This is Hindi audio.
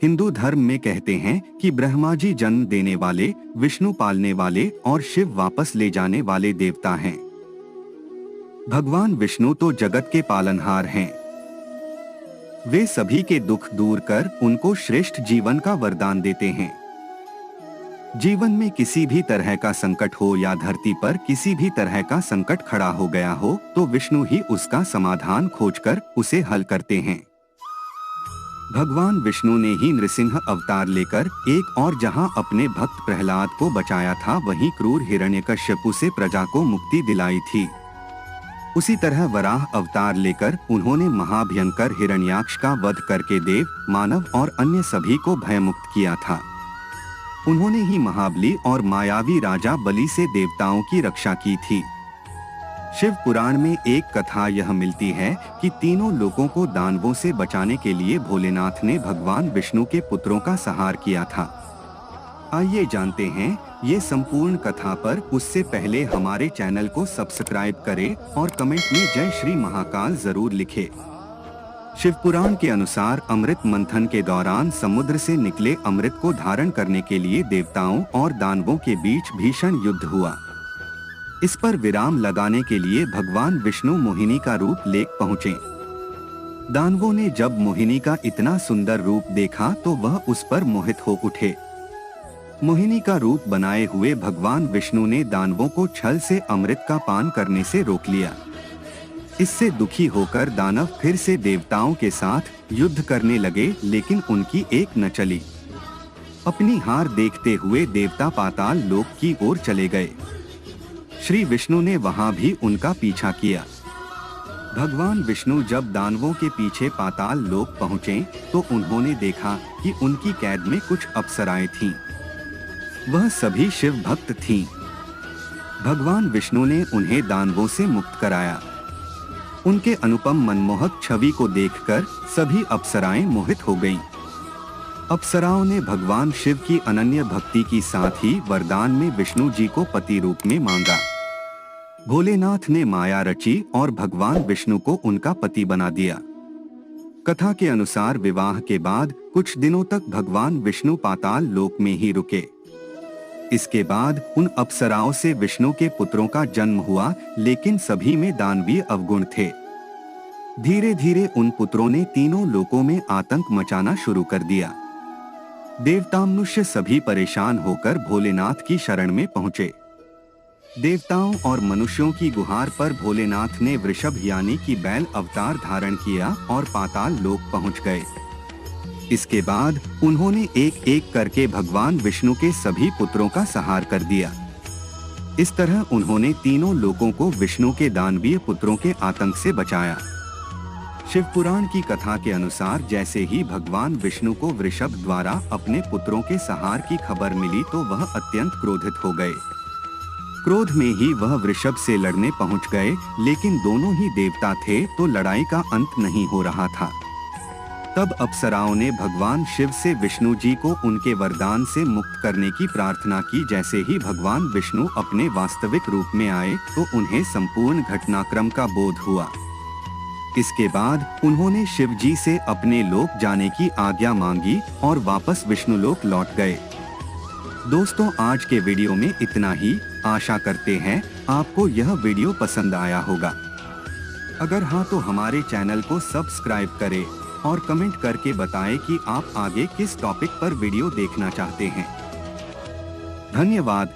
हिंदू धर्म में कहते हैं कि ब्रह्मा जी जन्म देने वाले, विष्णु पालने वाले और शिव वापस ले जाने वाले देवता हैं। भगवान विष्णु तो जगत के पालनहार हैं। वे सभी के दुख दूर कर उनको श्रेष्ठ जीवन का वरदान देते हैं। जीवन में किसी भी तरह का संकट हो या धरती पर किसी भी तरह का संकट खड़ा हो गया हो तो विष्णु ही उसका समाधान खोजकर उसे हल करते हैं। भगवान विष्णु ने ही नृसिंह अवतार लेकर एक और जहां अपने भक्त प्रहलाद को बचाया था, वहीं क्रूर हिरण्यकश्यपु से प्रजा को मुक्ति दिलाई थी। उसी तरह वराह अवतार लेकर उन्होंने महाभयंकर हिरण्याक्ष का वध करके देव, मानव और अन्य सभी को भयमुक्त किया था। उन्होंने ही महाबली और मायावी राजा बलि से देवताओं की रक्षा की थी। शिव पुराण में एक कथा यह मिलती है कि तीनों लोकों को दानवों से बचाने के लिए भोलेनाथ ने भगवान विष्णु के पुत्रों का संहार किया था। आइए जानते हैं ये संपूर्ण कथा पर। उससे पहले हमारे चैनल को सब्सक्राइब करें और कमेंट में जय श्री महाकाल जरूर लिखें। शिव पुराण के अनुसार अमृत मंथन के दौरान समुद्र से निकले अमृत को धारण करने के लिए देवताओं और दानवों के बीच भीषण युद्ध हुआ। इस पर विराम लगाने के लिए भगवान विष्णु मोहिनी का रूप ले पहुँचे। दानवों ने जब मोहिनी का इतना सुंदर रूप देखा तो वह उस पर मोहित हो उठे। मोहिनी का रूप बनाए हुए भगवान विष्णु ने दानवों को छल से अमृत का पान करने से रोक लिया। इससे दुखी होकर दानव फिर से देवताओं के साथ युद्ध करने लगे, लेकिन उनकी एक न चली। अपनी हार देखते हुए देवता पाताल लोक की ओर चले गए। श्री विष्णु ने वहां भी उनका पीछा किया। भगवान विष्णु जब दानवों के पीछे पाताल लोक पहुँचे तो उन्होंने देखा कि उनकी कैद में कुछ अप्सराएं थीं। वह सभी शिव भक्त थीं। भगवान विष्णु ने उन्हें दानवों से मुक्त कराया। उनके अनुपम मनमोहक छवि को देखकर सभी अप्सराएं मोहित हो गईं। अप्सराओं ने भगवान शिव की अनन्य भक्ति की साथ ही वरदान में विष्णु जी को पति रूप में मांगा। भोलेनाथ ने माया रची और भगवान विष्णु को उनका पति बना दिया। कथा के अनुसार विवाह के बाद कुछ दिनों तक भगवान विष्णु पाताल लोक में ही रुके। इसके बाद उन अप्सराओं से विष्णु के पुत्रों का जन्म हुआ, लेकिन सभी में दानवीय अवगुण थे। धीरे धीरे उन पुत्रों ने तीनों लोकों में आतंक मचाना शुरू कर दिया। देवता मनुष्य सभी परेशान होकर भोलेनाथ की शरण में पहुंचे। देवताओं और मनुष्यों की गुहार पर भोलेनाथ ने वृषभ यानी कि बैल अवतार धारण किया और पाताल लोक पहुंच गए। इसके बाद उन्होंने एक एक करके भगवान विष्णु के सभी पुत्रों का संहार कर दिया। इस तरह उन्होंने तीनों लोकों को विष्णु के दानवीय पुत्रों के आतंक से बचाया। शिव पुराण की कथा के अनुसार जैसे ही भगवान विष्णु को वृषभ द्वारा अपने पुत्रों के संहार की खबर मिली तो वह अत्यंत क्रोधित हो गए। क्रोध में ही वह वृषभ से लड़ने पहुंच गए, लेकिन दोनों ही देवता थे तो लड़ाई का अंत नहीं हो रहा था। तब अप्सराओं ने भगवान शिव से विष्णु जी को उनके वरदान से मुक्त करने की प्रार्थना की। जैसे ही भगवान विष्णु अपने वास्तविक रूप में आए तो उन्हें संपूर्ण घटनाक्रम का बोध हुआ। इसके बाद उन्होंने शिव जी से अपने लोक जाने की आज्ञा मांगी और वापस विष्णु लोक लौट गए। दोस्तों, आज के वीडियो में इतना ही। आशा करते हैं आपको यह वीडियो पसंद आया होगा। अगर हाँ तो हमारे चैनल को सब्सक्राइब करें और कमेंट करके बताएं कि आप आगे किस टॉपिक पर वीडियो देखना चाहते हैं। धन्यवाद।